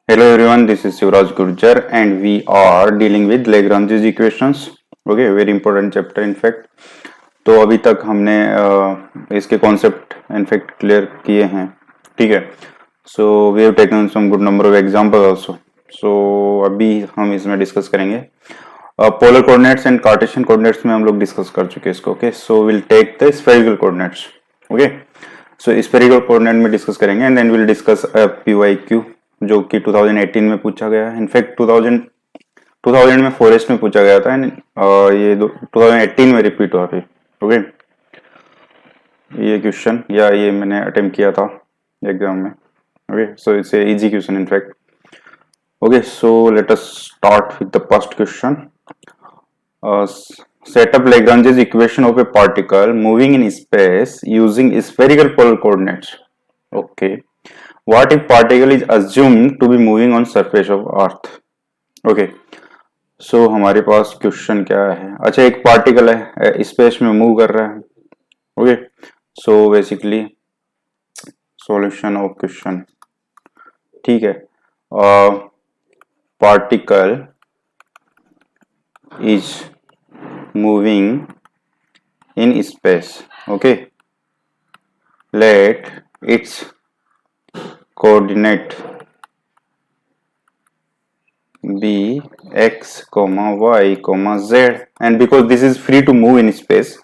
Hello everyone, this is Shivraj Gurjar and we are dealing with Lagrange's equations. Okay, very important chapter in fact. तो अभी तक हमने इसके concept in fact clear किए हैं, ठीक है. So we have taken some good number of example also. सो अभी हम इसमें डिस्कस करेंगे polar coordinates and Cartesian coordinates में हम लोग डिस्कस कर चुके हैं इसको. Okay, so will take the spherical coordinates. Okay, so spherical coordinate में डिस्कस करेंगे and then will discuss PYQ जो कि 2018 में पूछा गया है. इनफैक्ट 2000 में फॉरेस्ट में पूछा गया था एंड ये 2018 में रिपीट हुआ फिर. ओके, ये क्वेश्चन या ये मैंने अटेम्प्ट किया था एग्जाम में. Okay, so it's a easy question in fact. Okay, so let us start with the first question. Set up Lagrange's equation of a particle moving in space using spherical polar coordinates. Okay, what if particle is assumed to be moving on surface of earth? Okay, so हमारे पास question क्या है. अच्छा, एक particle है space में move कर रहा है. Okay, so basically solution of question. ठीक है, particle is moving in space. Okay, let its coordinate be x, y, z, and because this is free to move in space,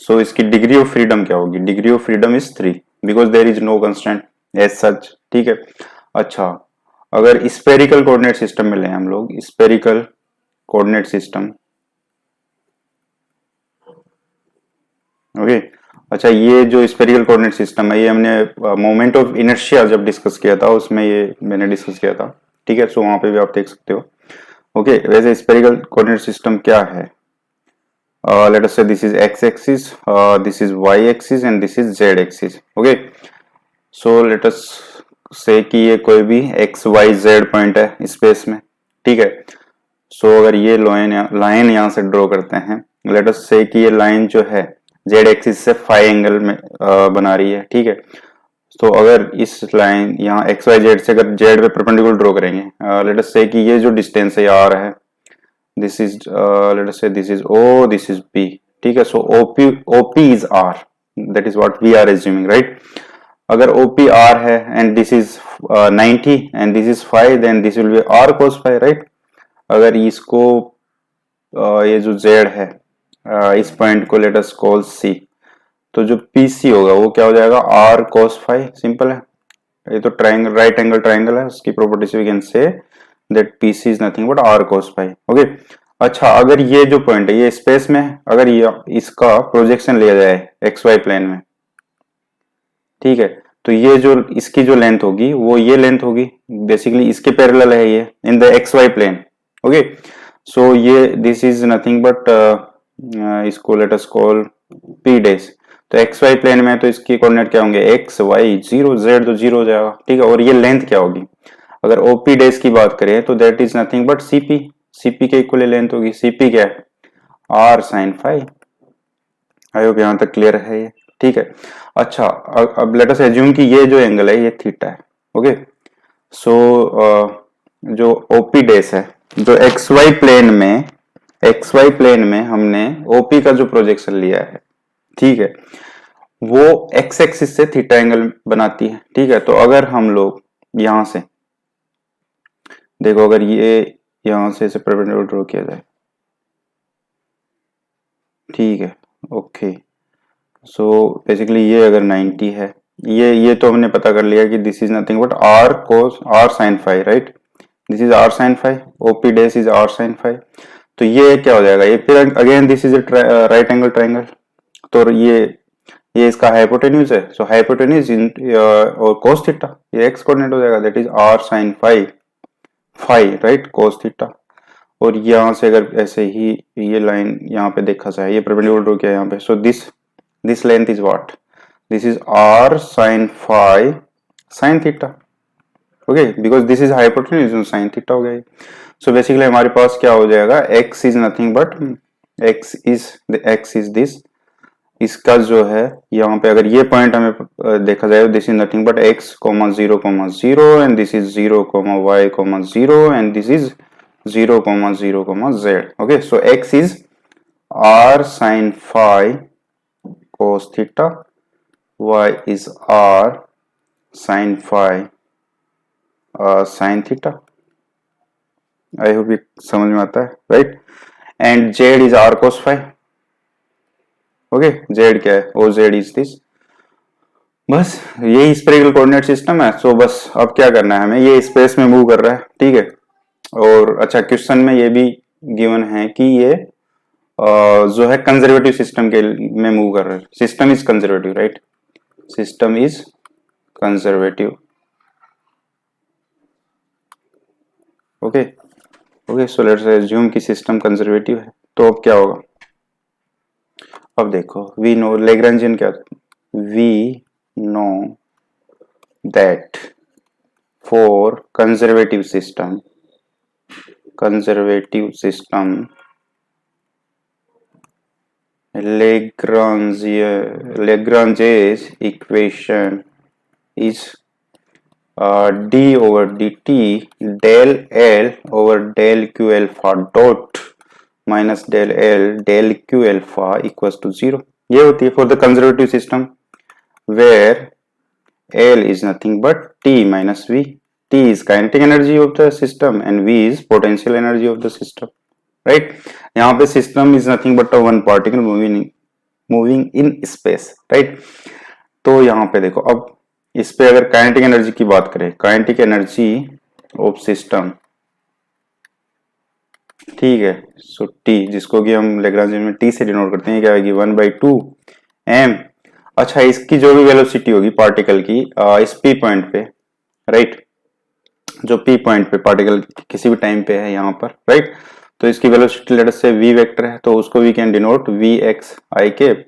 so इसकी degree of freedom क्या होगी? Degree of freedom is 3 because there is no constant as such. ठीक है. अच्छा, अगर spherical coordinate system में लें हम लोग स्पेरिकल कोऑर्डिनेट सिस्टम. ओके, अच्छा, ये जो स्फेरिकल कोऑर्डिनेट सिस्टम है ये हमने मोमेंट ऑफ इनर्शिया जब डिस्कस किया था उसमें ये मैंने डिस्कस किया था. ठीक है, सो वहां पे भी आप देख सकते हो. ओके, वैसे स्फेरिकल कोऑर्डिनेट सिस्टम क्या है? Let us say this is X axis, this is Y axis and this is Z axis. Okay, so let us say कि ये कोई भी एक्स वाई जेड पॉइंट है स्पेस में. ठीक है, सो अगर ये लाइन यहाँ से ड्रॉ करते हैं, लेट अस से कि ये लाइन जो है जेड एक्सिस से फाई एंगल में बना रही है. ठीक है, तो अगर इस लाइन यहाँ एक्स वाई जेड से अगर जेड पे परपेंडिकुलर ड्रॉ करेंगे, लेट अस से कि ये जो डिस्टेंस है आर है, this is let us say this is O, this is B. ठीक है, so OP is R, that is what we are assuming, right. अगर ओपी आर है and this is 90 and this is 5, then this will be R cos 5, right. अगर इसको ये जो Z है इस पॉइंट को लेट अस कॉल सी, तो जो पीसी होगा वो क्या हो जाएगा? Are cos 5. सिंपल है, ये तो ट्रायंगल, राइट एंगल ट्रायंगल है, उसकी प्रॉपर्टी से we can say that PC is nothing but r cos 5. Okay, अच्छा, अगर ये जो पॉइंट है ये स्पेस में है, अगर ये इसका प्रोजेक्शन लिया जाए एक्स वाई प्लेन में, ठीक है, तो ये जो इसकी जो लेंथ होगी वो ये लेंथ होगी, बेसिकली इसके पैरेलल है ये in the X Y plane. Okay, so ये दिस इज नथिंग बट इसको let us call P dash. तो एक्स वाई प्लेन में तो इसकी कोऑर्डिनेट क्या होंगे? एक्स वाई 0, जेड तो 0 हो जाएगा. ठीक है, और ये लेंथ क्या होगी? अगर ओपी डैश की बात करें तो that is nothing but CP. CP के इक्वल लेंथ होगी. सीपी क्या है? Are sine 5. आई होप यहां तक क्लियर है ये. ठीक है, अच्छा, अब लेट अस एज्यूम कि ये जो एंगल है ये थीटा है. ओके, सो जो ओपी डैश है, जो एक्स वाई प्लेन में हमने ओपी का जो प्रोजेक्शन लिया है, ठीक है, वो एक्स एक्सिस से थीटा एंगल बनाती है. ठीक है, तो अगर हम लोग यहां से देखो, अगर ये यहां से इसे परपेंडिकुलर ड्रॉ किया जाए, ठीक है, ओके, सो बेसिकली ये अगर 90 है, ये तो हमने पता कर लिया कि this is nothing but r sine 5, right. This is r sine 5, OP dash is r sine 5. तो ये क्या हो जाएगा? ये फिर again this is right angle triangle, तो ये इसका हाइपोटेन्यूज है. सो हाइपोटेन्यूज और cos थीटा, ये एक्स कोऑर्डिनेट हो जाएगा, that is r sine 5 right, cos theta. और यहाँ से अगर ऐसे ही ये लाइन यहाँ पे देखा जाए, ये परपेंडिकुलर ड्रॉ किया यहाँ पे, so this length is what? This is r sine 5 sine theta. Okay, because this is hypotenuse, sine theta हो गया. सो बेसिकली हमारे पास क्या हो जाएगा? x is nothing but x is this इसका जो है यहाँ पे अगर ये पॉइंट हमें देखा जाए, this is nothing but x, 0, and this is 0, y, 0, and this is 0, 0, z. Okay, so x is r sin phi cos theta, y is r sin phi sin theta. I hope ये समझ में आता है, right. And z is r cos phi. Okay, z क्या है, ओ z is this. बस यही spherical coordinate system है. सो बस अब क्या करना है हमें, ये स्पेस में मूव कर रहा है, ठीक है. और अच्छा, क्वेश्चन में ये भी गिवन है कि ये जो है कंजर्वेटिव सिस्टम के में मूव कर रहा है. System is conservative, right. System is conservative. Okay okay, so let's assume कि सिस्टम कंजर्वेटिव है. तो अब क्या होगा, अब देखो, वी नो लैग्रेंजियन क्या, we know that for conservative system Lagrange's equation is d over dt del L over del Q alpha dot minus del L del Q alpha equals to 0. ये होती है for the conservative system where L is nothing but T minus V. T is kinetic energy of the system and V is potential energy of the system, right. यहाँ पे system is nothing but a one particle moving in space, right. तो यहाँ पे देखो, अब इस पे अगर काइनेटिक एनर्जी की बात करें, काइनेटिक एनर्जी ऑफ सिस्टम, ठीक है. सो टी, जिसको कि हम लैग्रेंजियन में टी से डिनोट करते हैं, क्या आएगी 1/2 m. अच्छा, इसकी जो भी वेलोसिटी होगी पार्टिकल की इस पी पॉइंट पे, राइट, जो पी पॉइंट पे पार्टिकल किसी भी टाइम पे है यहाँ पर, राइट. तो इसकी velocity late us say v vector है, तो उसको we can denote vx i cap,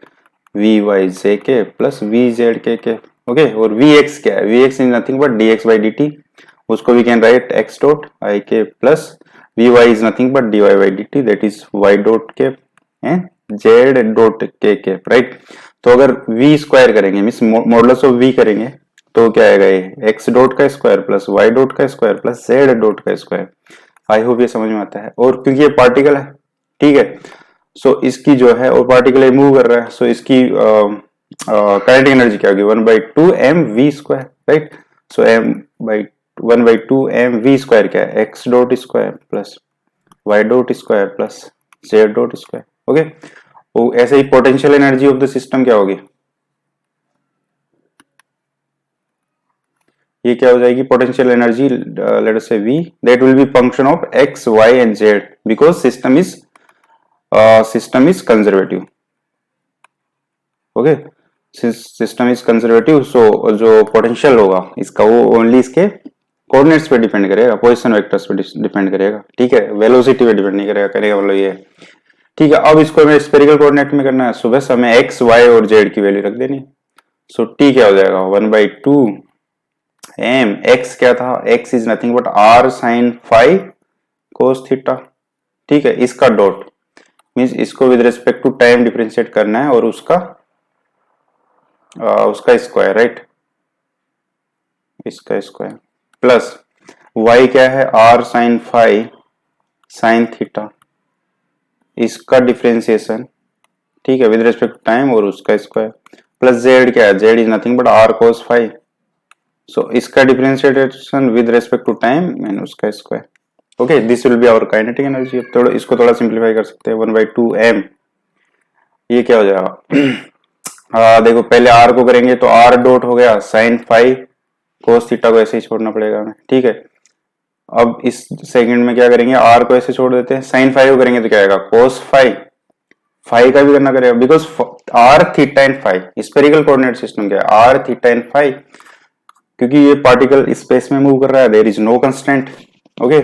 vy j cap plus vz k cap. Okay, और vx क्या है, vx is nothing but dx by dt, उसको we can write x dot i cap plus vy is nothing but dy by dt, that is y dot cap and z dot k cap, right. तो अगर v square करेंगे, means modulus of v करेंगे, तो क्या आएगा, ये x dot का square plus y dot का स्क्वायर प्लस z डॉट का स्क्वायर. आई होप ये समझ में आता है. और क्योंकि ये पार्टिकल है, ठीक है, सो इसकी जो है, और पार्टिकल मूव कर रहा है, सो इसकी काइनेटिक एनर्जी क्या होगी 1/2 mv square, right. So m by 1/2 mv square क्या है, x dot square plus y dot square plus z dot square. Okay, तो ऐसे ही potential energy of the system क्या होगी, ये क्या हो जाएगी, potential energy late us say v, that will be function of x y and z because system is conservative. Okay, system is conservative, so जो पोटेंशियल होगा इसका, वो ओनली इसके कोऑर्डिनेट्स पे डिपेंड करेगा, पोजीशन वेक्टर्स पे डिपेंड करेगा, ठीक है, वेलोसिटी पे डिपेंड नहीं करेगा, मतलब ये, ठीक है. अब इसको हमें स्फेरिकल कोऑर्डिनेट में करना है, सो बस हमें x y और z की वैल्यू रख देनी. सो t क्या हो जाएगा 1/2 m, x क्या था, x is nothing but r sin phi cos theta, ठीक है. इसका डॉट मींस इसको with respect to time differentiate करना है, और उसका स्क्वायर, राइट, इसका स्क्वायर प्लस y क्या है, r sin phi sin theta, इसका डिफरेंशिएशन, ठीक है, विद रिस्पेक्ट टू टाइम, और उसका स्क्वायर प्लस z क्या है, z is nothing but r cos phi, सो इसका differentiation with respect to time and उसका square. Okay, this will be our kinetic energy. थोड़ा इसको थोड़ा सिंप्लीफाई कर सकते हैं, 1/2 m, ये क्या हो जाएगा, देखो पहले r को करेंगे तो r डॉट हो गया sin phi cos थीटा को ऐसे ही छोड़ना पड़ेगा हमें, ठीक है. अब इस सेकंड में क्या करेंगे, r को ऐसे छोड़ देते हैं, sin phi को करेंगे तो क्या आएगा cos phi, phi का भी करना करेगा because r theta and phi, spherical coordinate system क्या है, r थीटा एंड phi, क्योंकि ये पार्टिकल स्पेस में मूव कर रहा है, there is no constant. Okay,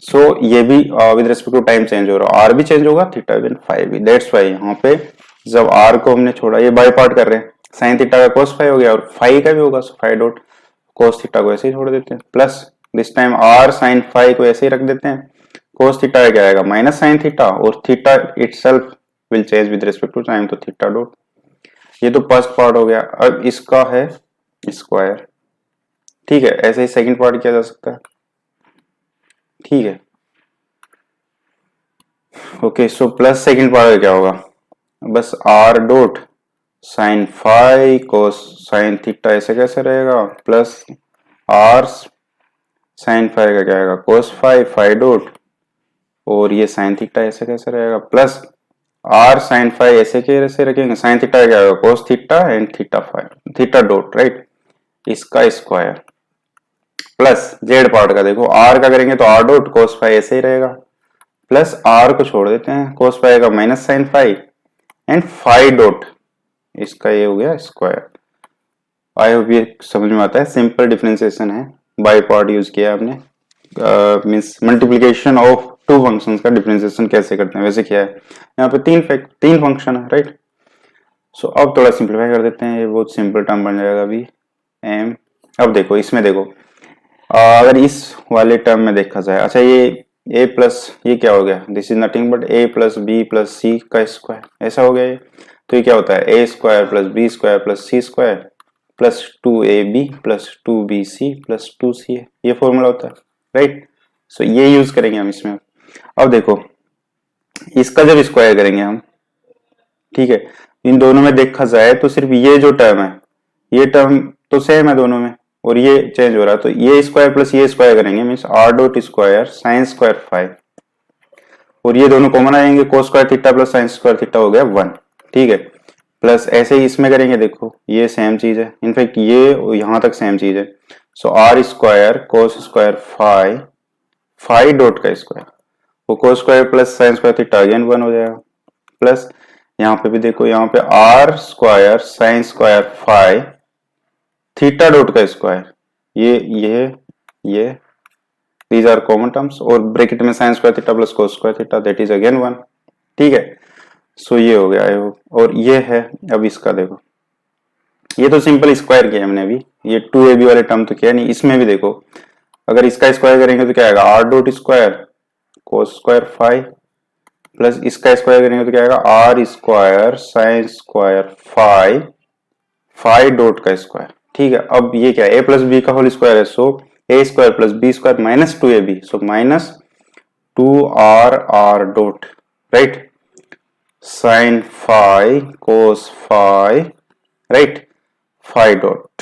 so ये भी with respect to time change हो रहा है, आर भी चेंज होगा, थीटा भी, फाई भी. दैट्स वाई यहाँ पे जब आर को हमने छोड़ा, ये बाय पार्ट कर रहे हैं, साइन थीटा का कोस फाई हो गया, और फाई का भी होगा, so phi dot cos theta को ऐसे ही छोड़ देते हैं, plus this time r sine phi को ऐसे ही रख देते हैं, कोस थीटा क्या आएगा माइनस साइन थीटा, और theta itself will change with respect to time, तो थीटा डॉट. ये तो फर्स्ट पार्ट हो गया। अब इसका है स्क्वायर, ठीक है। ऐसे ही सेकंड पार्ट किया जा सकता है, ठीक है। Okay, so plus second part क्या होगा, बस r dot sine phi cos sine theta, ऐसे कैसे रहेगा, प्लस आर साइन फाई का क्या आएगा, कोस फाई फाई डॉट, और ये साइन थीटा ऐसे कैसे रहेगा, प्लस आर साइन फाई ऐसे कैसे रखेंगे, साइन थीटा क्या आएगा, cos theta and theta phi theta dot, right, इसका स्क्वायर, प्लस जेड पार्ट का देखो, आर का करेंगे तो आर डॉट कोस फाई ऐसे ही रहेगा, प्लस आर को छोड़ देते हैं, कोस फाई का minus sine phi and phi dot, इसका ये हो गया स्क्वायर। आई होप ये समझ में आता है, सिंपल डिफरेंशिएशन है, बाय पार्ट यूज किया आपने, means multiplication of two functions का डिफरेंशिएशन कैसे करते हैं वैसे किया है। यहाँ पे तीन फंक्शन है, राइट। सो अब थोड़ा सिंप्लीफाई कर देते हैं, ये बहुत सिंपल टर्म बन जाएगा अभी एम। अब देखो इसमें देखो, अगर इस वाले टर्म में देखा जाए, अच्छा ये a प्लस ये क्या हो गया, this is nothing but a plus B plus C का स्क्वायर, ऐसा हो गया ये। तो ये क्या होता है, a square plus b square plus c square plus 2ab plus 2bc plus 2c, ये फॉर्मूला होता है, राइट। सो ये यूज करेंगे हम इसमें। अब देखो इसका जब स्क्वायर करेंगे हम, ठीक है, इन दोनों में देखा जाए तो सिर्फ ये जो टर्म है, ये टर्म तो सेम है दोनों में, और ये चेंज हो रहा है, तो ये स्क्वायर प्लस ये स्क्वायर करेंगे, means are dot square sine square five, और ये दोनों कॉमन आएंगे, कोस square theta plus sine square theta हो गया 1, ठीक है। प्लस ऐसे ही इसमें करेंगे, देखो ये सेम चीज है, इनफैक्ट ये यहां तक सेम चीज है। So R square cos square five five dot का स्क्वायर, वो cos square plus sine square theta again 1 हो जाएगा, प्लस यहाँ पे भी देखो, यहाँ पे r square sine square five theta dot का स्क्वायर, ये दीज आर कॉमन टर्म्स, और ब्रैकेट में sine square theta plus cos square theta that is again 1, ठीक है। सो ये हो गया, और ये है, अब इसका देखो, ये तो सिंपल स्क्वायर किया हमने अभी, ये 2ab वाले टर्म तो किया नहीं, इसमें भी देखो अगर इसका स्क्वायर करेंगे तो क्या आएगा, r dot square cos square five, plus इसका स्क्वायर करेंगे तो क्या आएगा, r square sine square five five dot का स्क्वायर, ठीक है। अब ये क्या है, a प्लस बी का होल स्क्वायर है, so a square plus b square minus 2ab, so minus 2r dot, right, sine five cos five, right, five dot,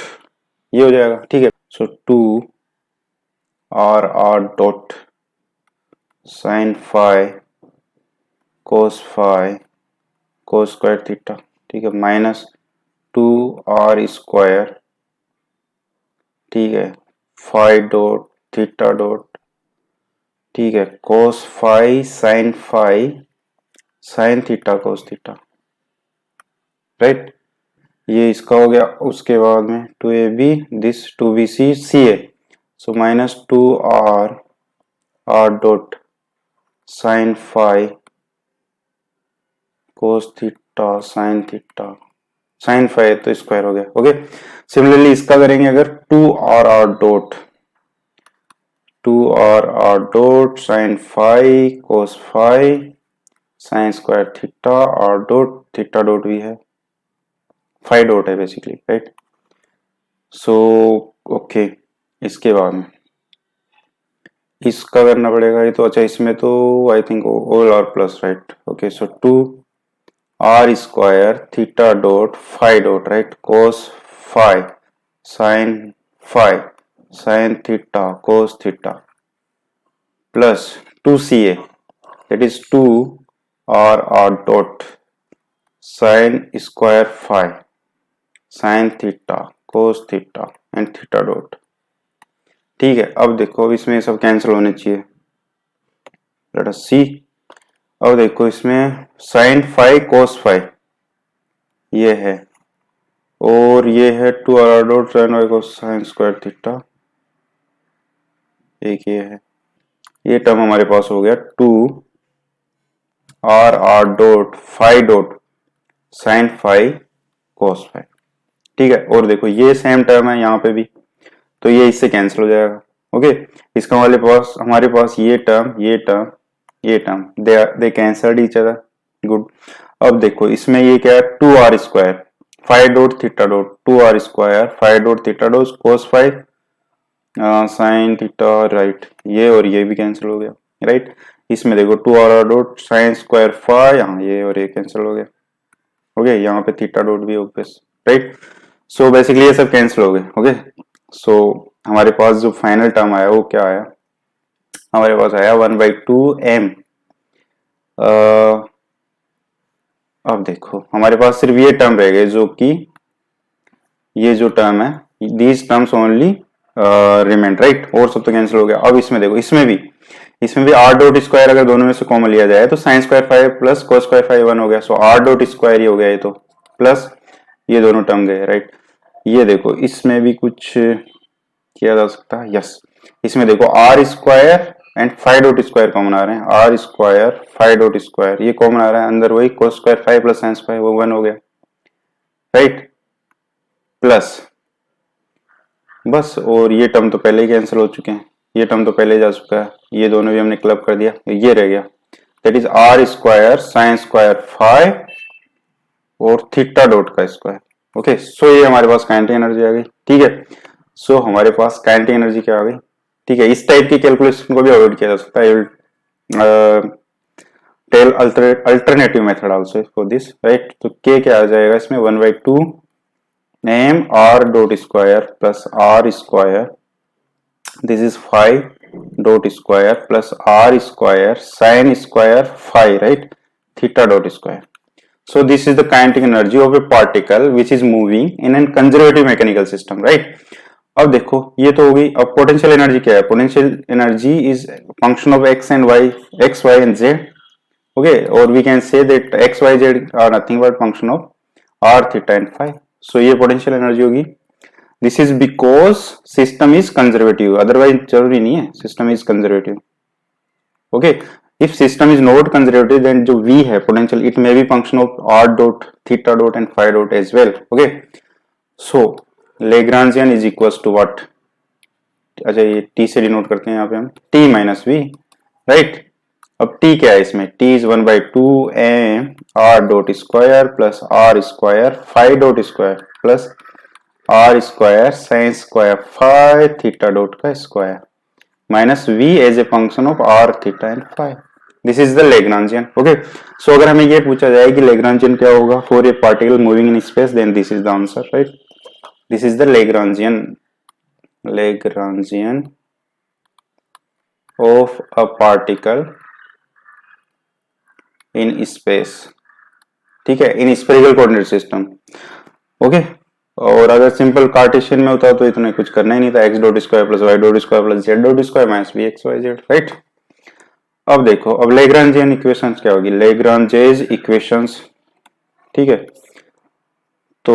ये हो जाएगा, ठीक है। So 2r dot sine five कोस स्क्वायर थीटा, ठीक है, minus 2r square, ठीक है, फाइव डॉट थीटा डॉट, ठीक है, cos five sine theta cos theta, right, ये इसका हो गया। उसके बाद में 2ab दिस 2bc ca, सो minus 2r dot sine five cos theta sine theta, sine phi तो स्क्वायर हो गया, ओके। सिमिलरली इसका करेंगे अगर 2r dot sine five cos five sine square theta, r dot theta dot भी है, फाइव डॉट है बेसिकली, राइट। सो ओके, इसके बाद में इसका करना पड़ेगा, ये तो अच्छा, इसमें तो I think all are plus, right, okay. So 2r square theta dot five dot, right, cos five sine theta cos theta plus 2ca, that is 2r dot sine square five sine theta cos theta and theta dot, ठीक है। अब देखो, अब इसमें सब cancel होने चाहिए, let us सी। अब देखो इसमें साइन फाइव कोस फाइव ये है, और ये है 2r dot sine y cos sine square theta, एक ये है, ये टर्म हमारे पास हो गया 2r dot five dot sine five cos phi, ठीक है। और देखो ये सेम टर्म है यहाँ पे भी, तो ये इससे कैंसिल हो जाएगा, ओके। इसका हमारे पास ये term they cancelled each other, good. अब देखो इसमें ये क्या है, 2r square phi dot theta dot 2r square phi dot theta dot cos five sine theta, right, ये और ये भी कैंसिल हो गया, राइट। इसमें देखो 2r dot sine square five, यहाँ ये और ये कैंसिल हो गया, ओके। यहाँ पे थीटा डॉट भी होगा, राइट। सो बेसिकली ये सब कैंसिल हो गए, ओके। सो हमारे पास जो फाइनल टर्म आया वो क्या आया, हमारे पास आया 1/2m। अब देखो हमारे पास सिर्फ ये टर्म रह गए, जो कि ये जो टर्म है, these terms only remain, right. और सब तो कैंसिल हो गया। अब इसमें देखो, इसमें भी r डॉट स्क्वायर अगर दोनों में से कॉमन लिया जाए तो sign square five plus cos square five 1 हो गया। सो r डॉट स्क्वायर ही हो गया ये तो, प्लस ये दोनों टर्म गए, राइट। ये देखो इसमें भी कुछ किया जा सकता है, यस। इसमें देखो r square and phi dot square common आ रहे हैं, r square phi dot square ये कॉमन आ रहा है, अंदर वही cos square five plus sine square वो 1 हो गया, राइट, प्लस बस। और ये टर्म तो पहले ही कैंसिल हो चुके हैं, ये टर्म तो पहले ही जा चुका है, ये दोनों भी हमने क्लब कर दिया, ये रह गया, that is r square sine square five और थीटा डॉट का स्क्वायर, ओके। सो ये हमारे पास काइनेटिक एनर्जी आ गई, ठीक है। सो हमारे पास काइनेटिक एनर्जी क्या आ गई, ठीक है। इस टाइप की कैलकुलेशन को भी अवॉइड किया जा सकता है, tell alternative method also for this, right. तो k क्या आ जाएगा इसमें, 1/2m r dot square plus r square, this is 5 dot square plus r square sine square 5, right, theta dot square. So this is the kinetic energy of a particle which is moving in a conservative mechanical system, right? अब देखो ये तो हो गई। अब potential energy क्या है, potential energy is function of x and y, x, y and z, okay, or we can say that x, y, z are nothing but function of r, theta and phi. So ये potential energy होगी। This is because system is conservative, otherwise जरूरी नहीं है system is conservative, okay. If system is not conservative, then जो v है potential, it may be function of r dot, theta dot and phi dot as well, okay. So Lagrangian is equals to what, अच्छा ये t से denote करते हैं यहाँ पे हम, t minus v, right। अब t क्या है इसमें, t is 1/2m r dot square plus r square phi dot square plus r square sin square phi theta dot का square minus v as a function of r, theta and phi. This is the Lagrangian, okay. So अगर हमें ये पूछा जाए कि Lagrangian क्या होगा for a particle moving in space, then this is the answer, right. This is the Lagrangian of a particle in space, ठीक है, in spherical coordinate system, okay. और अगर सिंपल कार्टेशियन में होता तो इतना कुछ करना ही नहीं था, x dot square plus y dot square plus z dot square minus b x y z, right. अब देखो, अब Lagrangian इक्वेशंस क्या होगी, Lagrange's इक्वेशंस, ठीक है। तो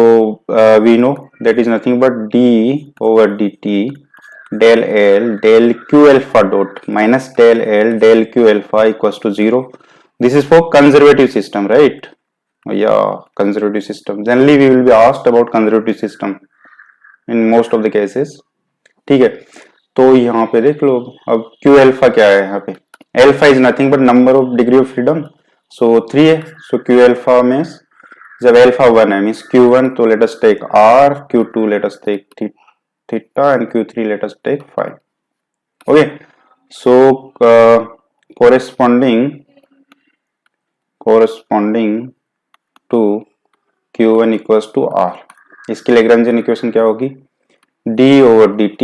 we know that is nothing but d over dt del l del q alpha dot minus del l del q alpha equals to 0। This is for conservative system, right, या conservative system. Generally we will be asked about conservative system in most of the cases, ठीक है। तो यहाँ पे देख लो, अब q alpha क्या है यहाँ पे, alpha is nothing but number of degree of freedom, so 3 है। सो q अल्फा मींस जब अल्फा 1 है मींस q1, तो let us take r, q2 let us take theta and q3 let us take phi, okay. So corresponding to q1 equals to r, इसकी Lagrangian equation क्या होगी, d over dt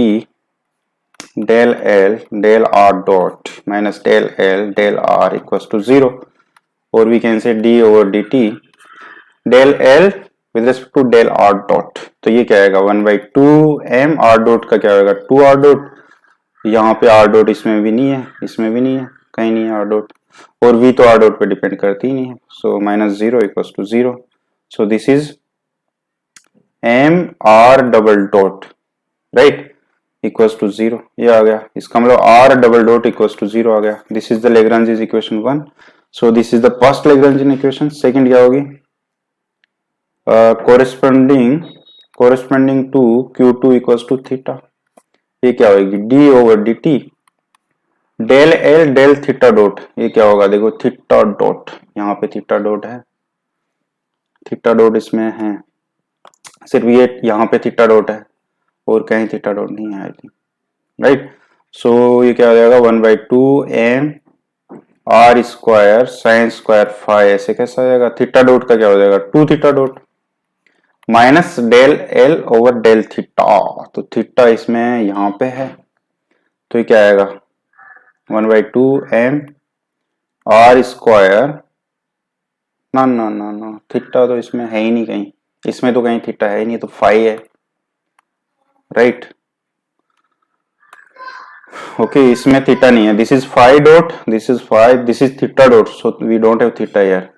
del l del r dot minus del l del r equals to 0, और we can say d over dt del l with respect to del r dot. तो ये क्या आएगा, 1/2m r dot का क्या होगा, 2r dot. यहाँ पे r डॉट इसमें भी नहीं है, इसमें भी नहीं है, कहीं नहीं है r डॉट, और v तो r डॉट पे डिपेंड करती ही नहीं है। So minus 0 equals to 0। So this is m r double dot, right, equals to 0, ये आ गया। इसका मतलब r double dot equals to 0 आ गया। This is the Lagrange's equation 1। So this is the first Lagrangian equation. Second क्या होगी, corresponding to q2 equals to theta, ये क्या होगी, d over dt del l del theta dot, ये क्या होगा, देखो थीटा डॉट, यहाँ पे थीटा डॉट है, थीटा डॉट इसमें है, सिर्फ ये यहाँ पे थीटा डॉट है और कहीं थीटा डॉट नहीं है, राइट। सो ये क्या हो जाएगा 1/2 m r square sine square five, ऐसे कैसा आ जाएगा। थीटा डॉट का क्या हो जाएगा 2 theta dot minus del L over del theta, तो थीटा इसमें यहाँ पे है, तो ये क्या आएगा 1/2 m आर स्क्वायर, ना ना ना ना थीटा तो इसमें है ही नहीं कहीं, इसमें तो कहीं थीटा है ही नहीं, तो फाइव है, राइट। ओके इसमें थीटा नहीं है, this is five dot, this is five, this is theta dot, so we don't have theta here.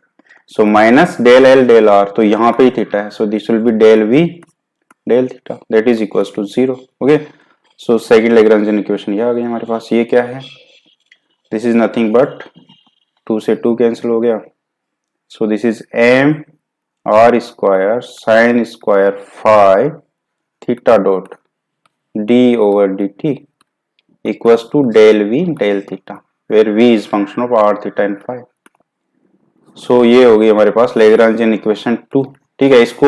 So minus del L del r, तो यहाँ पे ही थीटा है, so this will be del we del theta that is equal to 0। Okay so second Lagrangian equation ये आ गई हमारे पास। ये क्या है, दिस इज नथिंग बट 2 से 2 कैंसिल हो गया, so this is m r square sine square five theta dot d over dt equals to del v del theta where v is function of r theta and phi। सो ये हो गई हमारे पास Lagrangian equation 2। ठीक है, इसको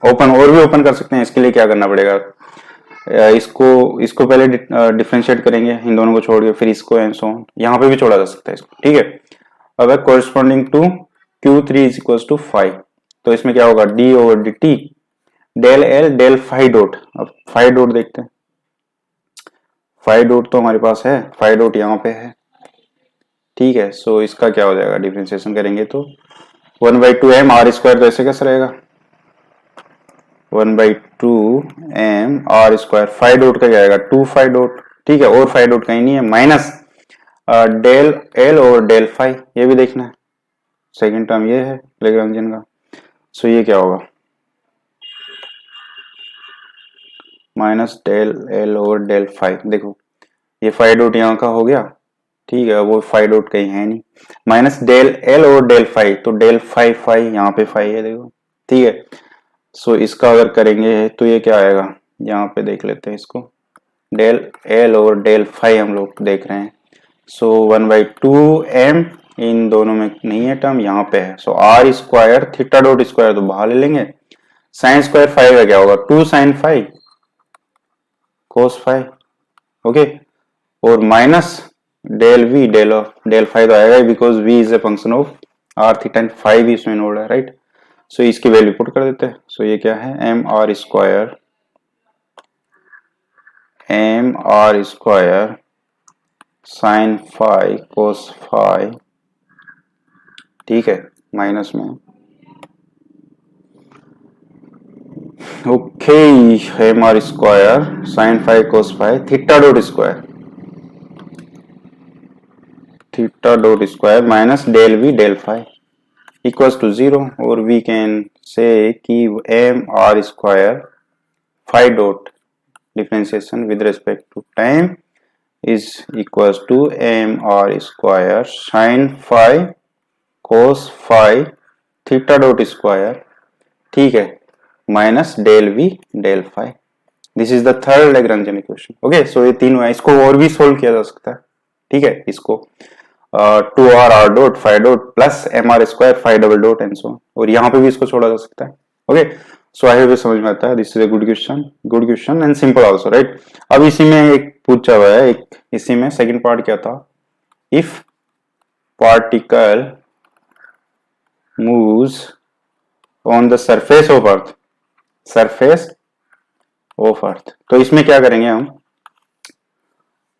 open और भी open कर सकते हैं, इसके लिए क्या करना पड़ेगा, इसको पहले डिफरेंशिएट करेंगे इन दोनों को छोड़ के, फिर इसको एंड सो ऑन, यहाँ पे भी छोड़ा जा सकता है इसको। ठीक है, अब corresponding to Q3 is equal to 5, तो इसमें क्या होगा d over dt del L del phi dot. अब फाइ डॉट देखते हैं, फाइ डॉट तो हमारे पास है, फाइ डॉट यहाँ पे है। ठीक है, सो इसका क्या हो जाएगा, डिफरेंशिएशन करेंगे तो 1/2m आर स्क्वायर, तो ऐसे कैसे रहेगा 1/2m are square, phi dot का क्या आएगा 2 फाइ डॉट। ठीक है, और फाइ डॉट कहीं नहीं है, माइनस डेल एल और डेल फाइ, ये भी देखना है, सेकेंड टर्म ये है लैग्रेंजियन का। सो ये क्या होगा माइनस डेल एल और डेल फाइ, देखो ये फाइ डॉट यहाँ का हो गया। ठीक है, वो फाइ डॉट कहीं है नहीं, माइनस डेल एल और डेल फाइ, तो डेल फाइ फाइ यहाँ पे फाइ है देखो। ठीक है, सो इसका अगर करेंगे तो ये क्या आएगा, यहाँ पे देख लेते हैं इसको, डेल एल और डेल फाइ हम लोग देख रहे हैं। सो 1/2m इन दोनों में नहीं है टर्म, यहाँ पे है, so R square theta dot square तो बाहर ले लेंगे, साइन स्क्वायर फाइव का क्या होगा 2 sine five cos five. Okay, और minus del we del five तो आएगा because v is a function of r theta and five भी इसमें नोड है, राइट। सो इसकी वैल्यू पुट कर देते हैं। सो ये क्या है M are square sine five cos phi, ठीक है, माइनस में okay M are square sine five cos phi theta dot square minus del we del phi equals to 0, और वी कैन से कि M are square phi dot differentiation with respect to time is equals to M are square sine five cos phi theta dot square, ठीक है, minus del we del phi. This is the third Lagrangian equation. Okay, so ये तीनों है, इसको और भी solve किया जा सकता है। ठीक है, इसको 2r r dot five dot plus m are square five double dot and so, और यहाँ पे भी इसको छोड़ा जा सकता है। ओके, सो आई होप समझ में आता है। This is a good question and simple also, right. अब इसी में एक पूछा हुआ है, एक इसी में सेकंड पार्ट क्या था, if particle moves on the surface of earth, तो इसमें क्या करेंगे हम,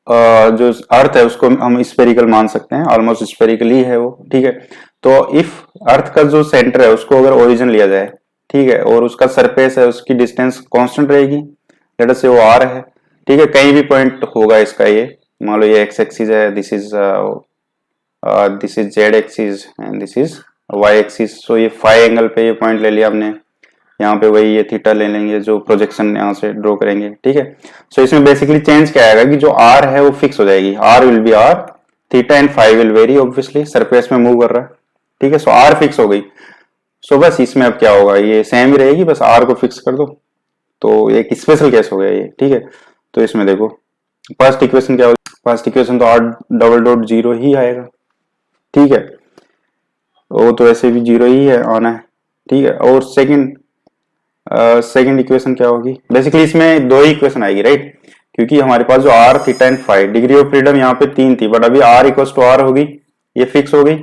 जो अर्थ है उसको हम स्पेरिकल मान सकते हैं, ऑलमोस्ट स्पेरिकल ही है वो। ठीक है, तो इफ अर्थ का जो सेंटर है उसको अगर ओरिजिन लिया जाए, ठीक है, और उसका सरफेस है उसकी डिस्टेंस कांस्टेंट रहेगी, लेट अस से वो आर है। ठीक है, कहीं भी पॉइंट होगा इसका, ये मान लो ये एक्स एक्सिस है, this is Z axis and this is Y axis. So ये फाइव एंगल पे ये पॉइंट ले लिया हमने, यहाँ पे वही ये थीटा ले लेंगे जो प्रोजेक्शन यहाँ से ड्रॉ करेंगे। ठीक है, सो इसमें बेसिकली चेंज क्या आएगा कि जो आर है वो फिक्स हो जाएगी, r will be r, theta and five will very obviously, surface में मूव कर रहा है। ठीक है, सो आर फिक्स हो गई। सो बस इसमें अब क्या होगा, ये सेम ही रहेगी, बस आर को फिक्स कर दो, तो एक स्पेशल केस हो गया ये। ठीक है, तो इसमें देखो फर्स्ट इक्वेशन क्या होगी, फर्स्ट इक्वेशन तो आर डबल डॉट जीरो ही आएगा। ठीक है, वो तो ऐसे भी जीरो ही है आना है। ठीक है, और सेकंड सेकंड इक्वेशन क्या होगी? बेसिकली इसमें दो ही इक्वेशन आएगी, राइट? क्योंकि हमारे पास जो r theta and five, degree of freedom यहाँ पे 3 थी, बट अभी आर इक्वल टू आर होगी, ये फिक्स हो गई।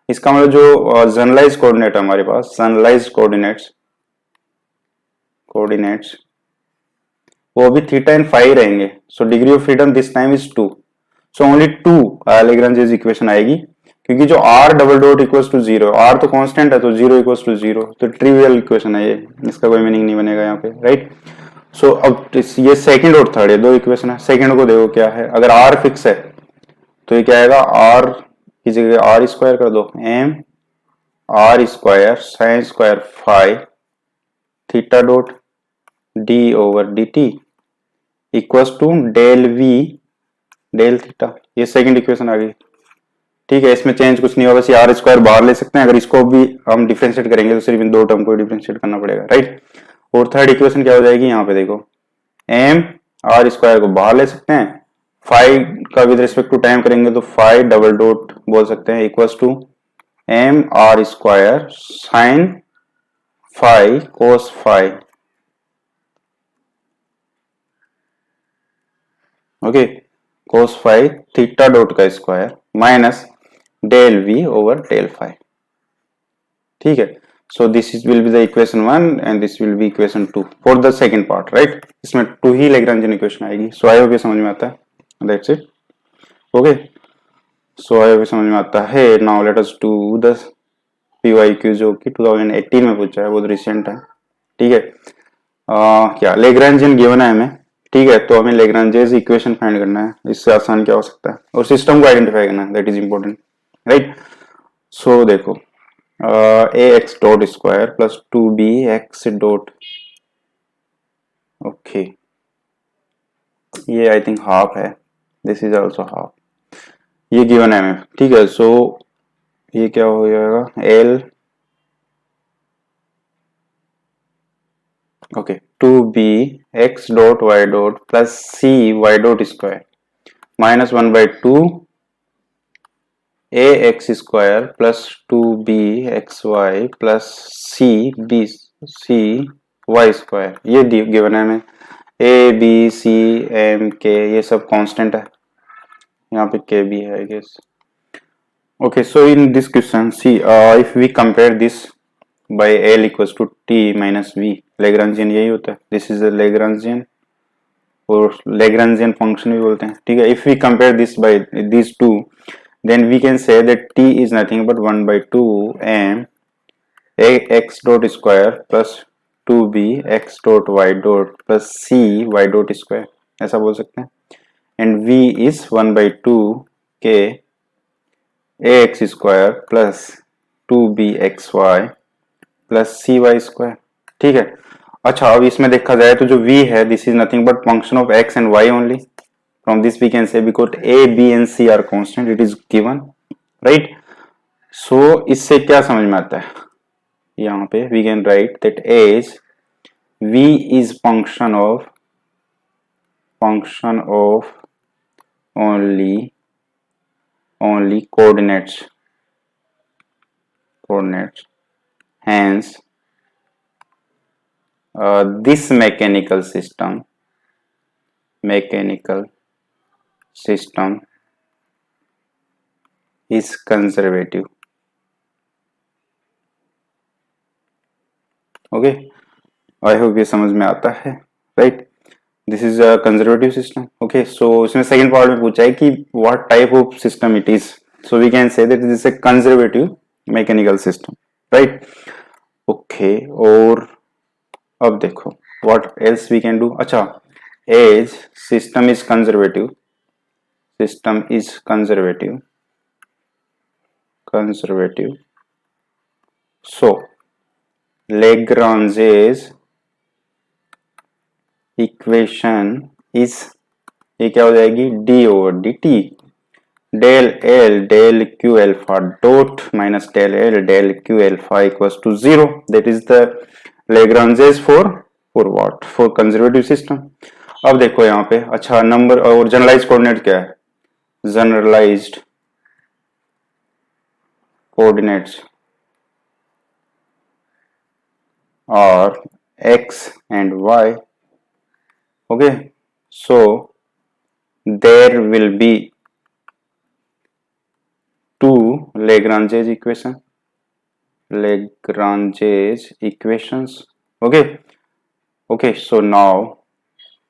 इसका मतलब जो जनरलाइज कोऑर्डिनेट है हमारे पास, जनरलाइज कोऑर्डिनेट्स वो भी थीटा एंड फाइव रहेंगे। So degree of freedom this time is 2। So only 2 Lagrange equation आएगी, क्योंकि जो r double dot equals to zero, r तो कांस्टेंट है तो जीरो इक्वल्स टू जीरो, तो ट्रिवियल इक्वेशन है ये, इसका कोई मीनिंग नहीं बनेगा यहाँ पे, राइट? सो अब ये सेकंड और थर्ड है, दो इक्वेशन है। सेकंड को देखो क्या है, अगर आर फिक्स है तो ये क्या आएगा, आर की जगह आर स्क्वायर कर दो, m are square sine square five theta dot d over d t equals to del we del theta. ये सेकंड इक्वेशन आ गई, ठीक है? इसमें चेंज कुछ नहीं होगा, बस आर स्क्वायर बाहर ले सकते हैं। अगर इसको भी हम डिफरेंशिएट करेंगे तो सिर्फ इन दो टर्म को डिफरेंशिएट करना पड़ेगा, राइट? और थर्ड इक्वेशन क्या हो जाएगी, यहाँ पे देखो, एम आर स्क्वायर को बाहर ले सकते हैं, फाइव का विद रिस्पेक्ट टू टाइम करेंगे तो फाइव डबल डॉट बोल सकते हैं equals to M are square sine five cos five, okay, cos phi theta dot का square minus del V over del phi, ठीक है? So this is will be the equation 1 and this will be equation 2 for the second part, right? इसमें 2 ही Lagrangian equation आएगी। सो आई hope ये समझ में आता है, that's it, okay? So I hope समझ में आता है। Now let us do the PYQ जो कि 2018 में पूछा है, बहुत रिसेंट है, ठीक है? क्या लैग्रेंजियन गिवन है हमें, ठीक है? तो हमें लैग्रेंजेस इक्वेशन फाइंड करना है, इससे आसान क्या हो सकता है, और सिस्टम को आइडेंटिफाई करना है, that is important, right? So देखो, A x dot square plus 2b X dot, okay, ये आई थिंक हाफ है, दिस इज ऑल्सो हाफ, ये गिवन है हमें, ठीक है? सो ये क्या हो जाएगा, L, okay, 2b X dot Y dot plus C Y dot square minus 1/2 A x square plus 2b x Y plus C Y square, ये गिवन है हमें। ए बी सी एम के ये सब कांस्टेंट है, यहाँ पे के भी है I guess, okay? So in this question see if we compare this by l equals to t minus v, Lagrangian यही होता है, दिस इज द लैग्रेंजियन, और लैग्रेंजियन फंक्शन भी बोलते हैं, ठीक है? If we compare this by this two, then we can say that t is nothing but 1/2 m a x dot square plus 2b x dot y dot plus c y dot square, ऐसा बोल सकते हैं। and v is 1/2 k a x square plus 2b x y plus c y square, ठीक है? अच्छा, अब इसमें देखा जाए तो जो v है, this is nothing but function of x and y only. From this we can say because a, b and c are constant, it is given, right? So इससे क्या समझ में आता है, यहाँ पे we can write that as v is function of only coordinates, hence this mechanical system is conservative, okay? I hope ये समझ में आता है, right? This is a conservative system, okay? So इसमें सेकंड पार्ट में पूछा है कि what type of system it is, so we can say that it is a conservative mechanical system, right? Okay, और अब देखो what else we can do. अच्छा, as system is conservative, so Lagrange's equation is, ये क्या हो जाएगी, d over d t del L del q alpha dot minus del L del q alpha equals to zero, that is the Lagrange's for what, for conservative system. अब देखो यहाँ पे, अच्छा, number और जनरलाइज कोऑर्डिनेट क्या है, generalised coordinates are x and y. Okay, so there will be two Lagrange's equations. Okay, so now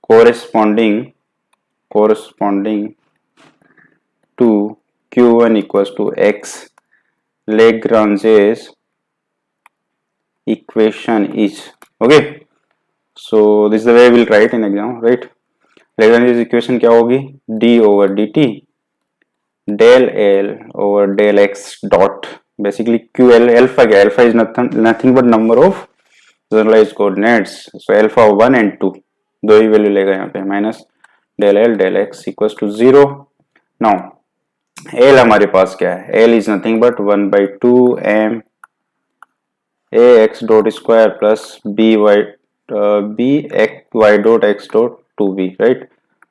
corresponding to q1 equals to x, Lagrange's equation is, okay, so this is the way we'll write in exam, right? Lagrange's equation क्या होगी? d over dt del L over del x dot, basically QL. Alpha is nothing but number of generalise coordinates, so alpha 1 and 2 दो ही value लेगा यहाँ पे, minus del L del x equals to 0. Now L हमारे पास क्या है? L is nothing but 1/2 m a x dot square plus b y dot x dot 2b, right,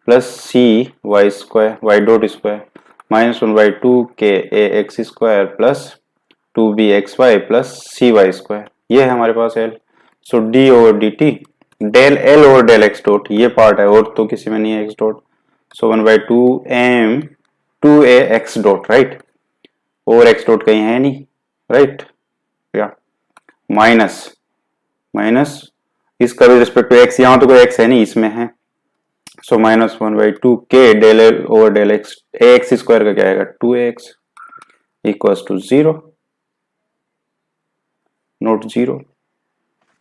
plus C Y square y dot square minus 1/2 k a x square plus 2b x Y plus C Y square. ये है हमारे पास L. So d over d t del L over del x dot, ये part है और तो किसी में नहीं है x dot. So 1/2 m 2a x dot, right, और एक्स डॉट कहीं है नहीं, राइट, या माइनस इसका भी रिस्पेक्ट टू एक्स, यहाँ तो कोई एक्स है नहीं, इसमें है. So minus 1/2 k del L over del x, a x square का क्या आएगा? 2ax इक्वल्स टू 0, नॉट 0,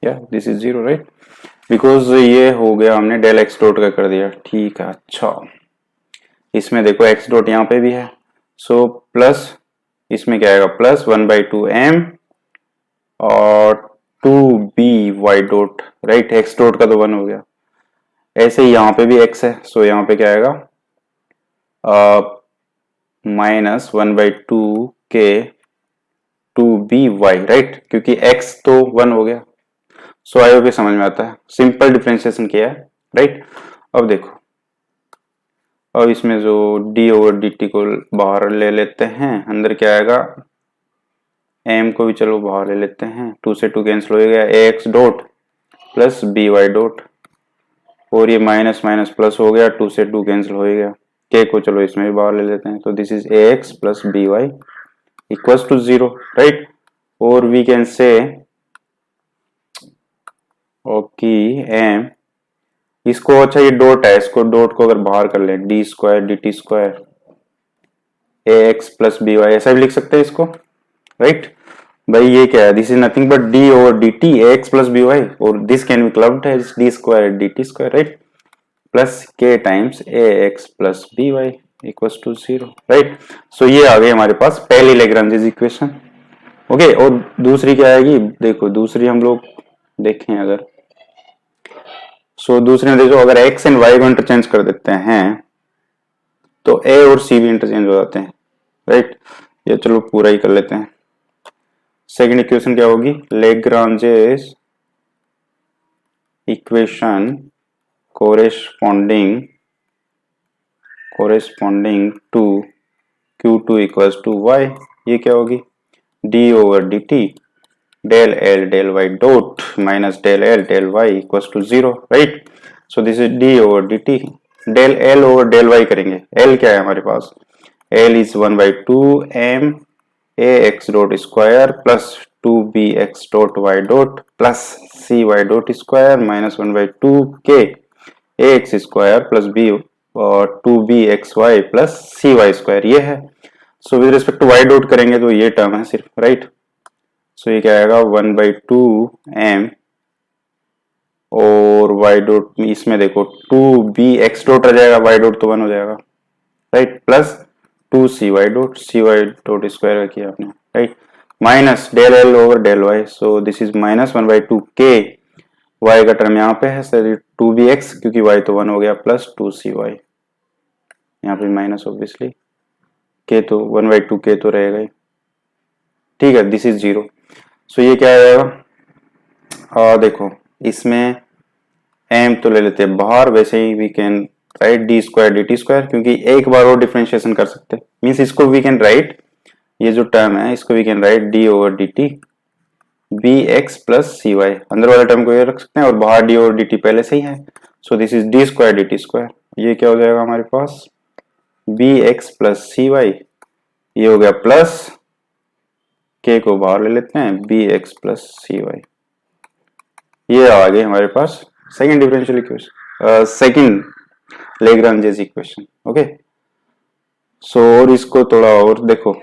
या दिस इज 0, राइट, बिकॉज ये हो गया हमने डेल एक्स डॉट का कर दिया. ठीक है, अच्छा, इसमें देखो एक्स डॉट यहाँ पे भी है, सो प्लस इसमें क्या आएगा? प्लस 1/2 m और 2b y dot, right, x dot का तो 1 हो गया. ऐसे ही यहाँ पे भी x है, सो यहाँ पे क्या आएगा? माइनस 1/2 के 2by, राइट, क्योंकि x तो 1 हो गया. सो आई होप समझ में आता है, सिंपल डिफरेंशिएशन किया है, राइट. अब देखो, अब इसमें जो d ओवर dt को बाहर ले लेते हैं, अंदर क्या आएगा? m को भी चलो बाहर ले लेते हैं, 2 से 2 कैंसिल हो गया, ax dot plus by dot, और ये माइनस माइनस प्लस हो गया, 2 से 2 कैंसिल हो गया, k को चलो इसमें भी बाहर ले लेते हैं, तो this is ax plus by equals to 0, right. और we can say okay m, इसको, अच्छा ये डॉट है, इसको डॉट को अगर बाहर कर ले, D square d t square ax plus by, ऐसा भी लिख सकते हैं इसको, राइट. भाई ये क्या है? This is nothing but d over dt ax plus by, और this can be clubbed as d square dt square, right, plus k times ax plus by equals to 0, right. So ये आ गई हमारे पास पहली लैग्रेंज इक्वेशन. ओके, और दूसरी क्या आएगी? देखो दूसरी हम लोग देखें अगर, सो दूसरे में देखो, अगर x एंड y को इंटरचेंज कर देते हैं तो a और c भी इंटरचेंज हो जाते हैं, राइट. ये चलो पूरा ही कर लेते हैं. सेकंड इक्वेशन क्या होगी? Lagrange's equation corresponding to q2 equals to y, ये क्या होगी? d over dt del L del y dot minus del L del y equals to 0, right. So this is d over dt del L over del y करेंगे. L क्या है हमारे पास? L is 1/2 m ax dot square plus 2bx dot y dot plus cy dot square minus 1/2 k ax square plus b और 2bxy plus cy square, ये है. सो with respect to y dot करेंगे तो ये टर्म है सिर्फ, right. So ये क्या आएगा? 1/2 m और y डॉट, इसमें देखो 2bx डॉट आ जाएगा, y डॉट तो 1 हो जाएगा, right, plus 2cy dot square किया आपने, right, minus del L over del y. So this is minus 1/2 k, y का टर्म यहाँ पे है, सर 2bx क्योंकि y तो 1 हो गया, प्लस 2cy, यहाँ पे माइनस ऑब्वियसली, k तो 1/2 k तो रहेगा ही, ठीक है. This is 0. सो ये क्या आएगा? देखो इसमें m तो ले लेते हैं बाहर, वैसे ही we can write d square d t square, क्योंकि एक बार और डिफरेंशिएशन कर सकते हैं, मीन्स इसको वी कैन राइट, ये जो टर्म है इसको we can write d over d t b x plus C y, अंदर वाले टर्म को ये रख सकते हैं और बाहर डी और डी टी पहले से ही है, so this is d square d t square. ये क्या हो जाएगा हमारे पास, बी एक्स प्लस सी वाई, ये हो गया प्लस के को बाहर ले लेते हैं, बी एक्स प्लस सी वाई। ये आ गए हमारे पास second differential equation, second Lagrange's equation. Okay, so और इसको थोड़ा और देखो,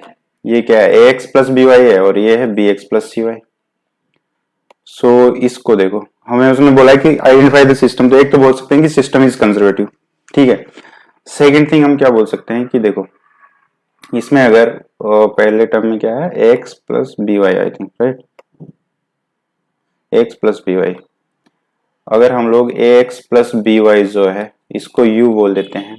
ये क्या है, a x plus b y है और ये है बी एक्स प्लस सी वाई। सो इसको देखो, हमें उसने बोला है कि आइडेंटिफाई द सिस्टम, तो एक तो बोल सकते हैं कि सिस्टम इज कंजर्वेटिव, ठीक है। सेकंड थिंग हम क्या बोल सकते हैं कि देखो इसमें अगर पहले टर्म में क्या है, x plus b y, I think right, x plus b y, अगर हम लोग a x plus b y जो है इसको u बोल देते हैं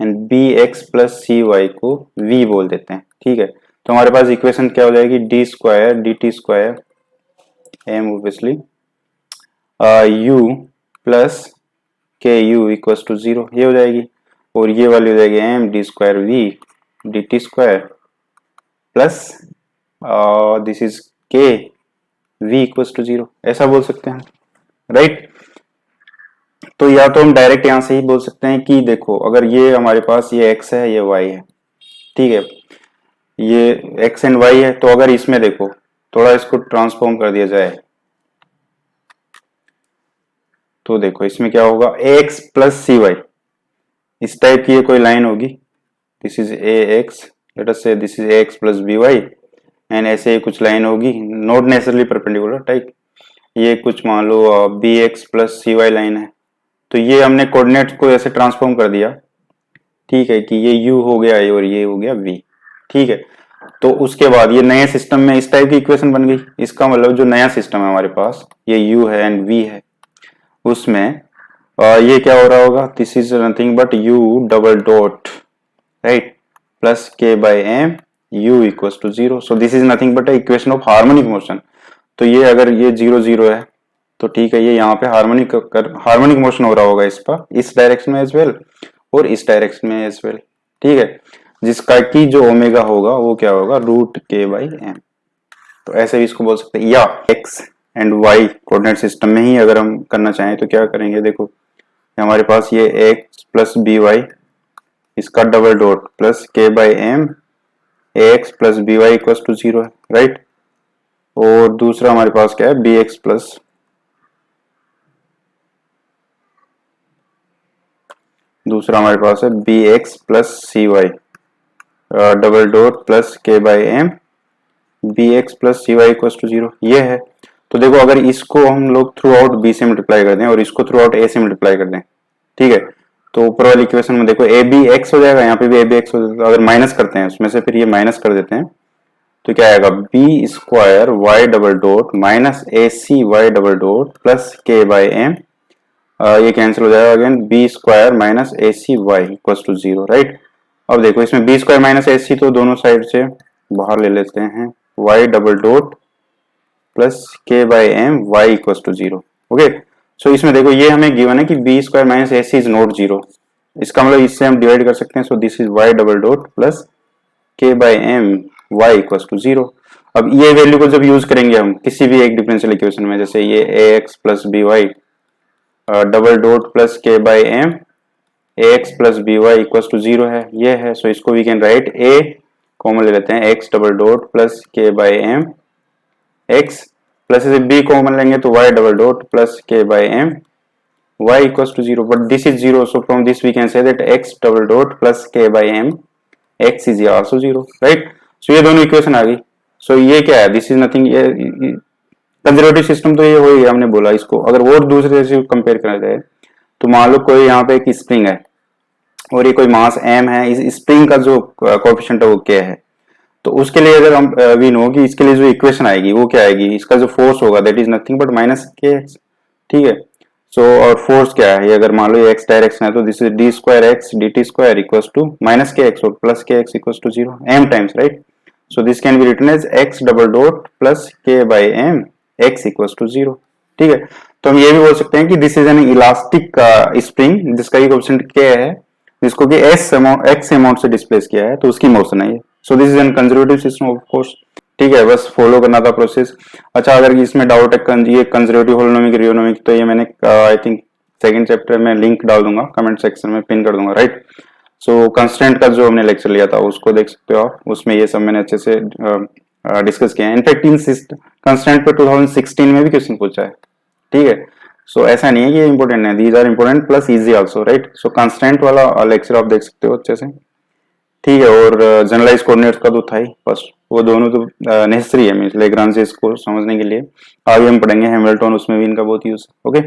and b x plus C y को v बोल देते हैं, ठीक है, तो हमारे पास इक्वेशन क्या हो जाएगी, d square d t square m obviously u plus k u equals to 0, ये हो जाएगी, और ये वाली हो जाएगी m d square v d t square plus this is k v equals to 0, ऐसा बोल सकते हैं राइट। तो या तो हम डायरेक्ट यहां से ही बोल सकते हैं कि देखो अगर ये हमारे पास ये x है ये y है, ठीक है, ये x एंड y है, तो अगर इसमें देखो थोड़ा इसको ट्रांसफॉर्म कर दिया जाए तो देखो इसमें क्या होगा, ax प्लस सी वाई, इस टाइप की ये कोई लाइन होगी, this is ax, let us say this is ax plus b y, and ऐसे ही कुछ लाइन होगी, नॉट नेसेसरली परपेंडिकुलर टाइप, ये कुछ मान लो बी एक्स प्लस सी वाई लाइन है, तो ये हमने कोऑर्डिनेट्स को ऐसे ट्रांसफॉर्म कर दिया, ठीक है, कि ये u हो गया और ये हो गया v, ठीक है। तो उसके बाद ये नए सिस्टम में इस टाइप की इक्वेशन बन गई, इसका मतलब जो नया सिस्टम है हमारे पास, ये u है एंड v है, उसमें ये क्या हो रहा होगा, this is nothing but u double dot right plus k by m u equals to 0, so this is nothing but equation of harmonic motion. तो ये अगर ये 0 0 है तो ठीक है, ये यहाँ पे हार्मोनिक मोशन हो रहा होगा इसका, इस डायरेक्शन में एज वेल और इस डायरेक्शन में एज वेल, ठीक है, जिसका की जो ओमेगा होगा वो क्या होगा, रूट के बाई एम। तो ऐसे भी इसको बोल सकते हैं, या x and y coordinate system में ही अगर हम करना चाहें तो क्या करेंगे, देखो हमारे पास ये एक्स प्लस बी वाई, इसका double dot plus k by m a x plus b y equal to 0 है राइट, और दूसरा हमारे पास क्या है, बी एक्स प्लस, दूसरा हमारे पास है b x plus C y double dot plus k by m b x plus C y equal to 0, ये है। तो देखो अगर इसको हम लोग थ्रू आउट बी से मल्टीप्लाई कर दें और इसको थ्रू आउट ए से मल्टीप्लाई कर दें, ठीक है, तो ऊपर वाली इक्वेशन में देखो ए बी एक्स हो जाएगा, यहाँ पे भी ए बी एक्स हो जाएगा, अगर माइनस करते हैं उसमें से फिर ये माइनस कर देते हैं तो क्या आएगा, b square y double dot minus a c y double dot plus k by m, ये कैंसिल हो जाएगा again, b square minus a c y equal to 0 right. अब देखो इसमें b square minus a c तो दोनों side से बाहर ले लेते हैं, y double dot plus k by m y equal to 0, okay. So इसमें देखो ये हमें गिवन है कि B square minus a c is not 0, इसका मतलब इससे हम डिवाइड कर सकते हैं, so this is y double dot plus k by m y equal to 0। अब ये वैल्यू को जब यूज करेंगे हम किसी भी एक डिफरेंशियल इक्वेशन में, जैसे ये a x plus b y double dot plus k by m a x plus b y equal to 0 है, ये है, सो इसको we can write a common ले लेते हैं, x double dot plus k by m x plus इसे b common लेंगे तो y double dot plus k by m y equal to 0, but this is 0, so from this we can say that x double dot plus k by m x is also 0 right. So ये दोनों equation आ गई। So ये क्या है, this is nothing, ये conservative system तो ये हो गया, हमने बोला इसको अगर और दूसरे से कंपेयर करा जाए तो मान लो कोई यहाँ पे एक स्प्रिंग है और ये कोई मास m है, इस स्प्रिंग का जो कोएफिशिएंट है वो क्या है, तो उसके लिए अगर हम वी नो कि इसके लिए जो इक्वेशन आएगी वो क्या आएगी, इसका जो फोर्स होगा that is nothing but minus k x, ठीक है। सो और फोर्स क्या है, ये अगर मान लो ये एक्स डायरेक्शन है तो this is d square x d t square equal to minus k x और plus k x equal to 0 m times right. So this can be written as x double dot plus k by m x equal to 0, ठीक है। तो हम ये भी बोल सकते हैं कि this is an elastic spring जिसका ये कोएफिशिएंट k है, जिसको कि x अमाउंट से डिस्प्लेस किया है तो उसकी मोशन है ये। सो this is an conservative system of course, ठीक है, बस फॉलो करना था प्रोसेस। अच्छा, अगर इसमें डाउट है ये कंजर्वेटिव होलोनोमिक रियोनोमिक, तो ये मैंने आई थिंक सेकंड चैप्टर में लिंक डाल दूंगा, कमेंट सेक्शन में पिन कर दूंगा, राइट। सो कंस्टेंट का जो हमने लेक्चर लिया था उसको देख सकते हो आप, उसमें ये सब मैंने अच्छे से डिस्कस किया है। इनफैक्ट इन कंस्टेंट पे 2016 में भी क्वेश्चन पूछा है, ठीक है। सो ऐसा नहीं है कि ये इंपॉर्टेंट है, these are important plus easy also, right. So constant वाला लेक्चर आप देख सकते हो अच्छे से, ठीक है। और जनरलाइज कोऑर्डिनेट्स का तो था ही फर्स्ट, वो दोनों तो नेसेसरी है मींस लेग्रांजेस को समझने के लिए। आगे हम पढ़ेंगे हैमिल्टन, उसमें भी इनका बहुत यूज है, ओके।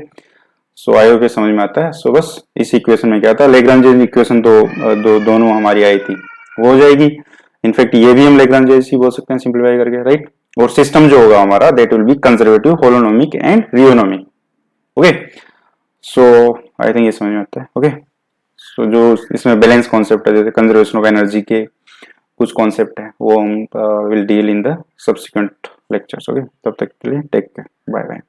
सो आई होप समझ में आता है। सो बस इस इक्वेशन में क्या था, लेग्रांजेस इक्वेशन तो दोनों हमारी आई थी, वो हो जाएगी। इनफैक्ट ये भी हम लेग्रांजेस ही बोल सकते हैं सिंप्लीफाई करके, राइट। और सिस्टम जो होगा हमारा that will be conservative, holonomic and rheonomic, okay. So I think ये समझ में आता है, ओके। सो जो इसमें बैलेंस कॉन्सेप्ट है, जैसे कंजर्वेशन ऑफ एनर्जी के कुछ कॉन्सेप्ट है, वो हम will deal in the subsequent lectures, okay. तब तक के लिए टेक केयर, बाय बाय।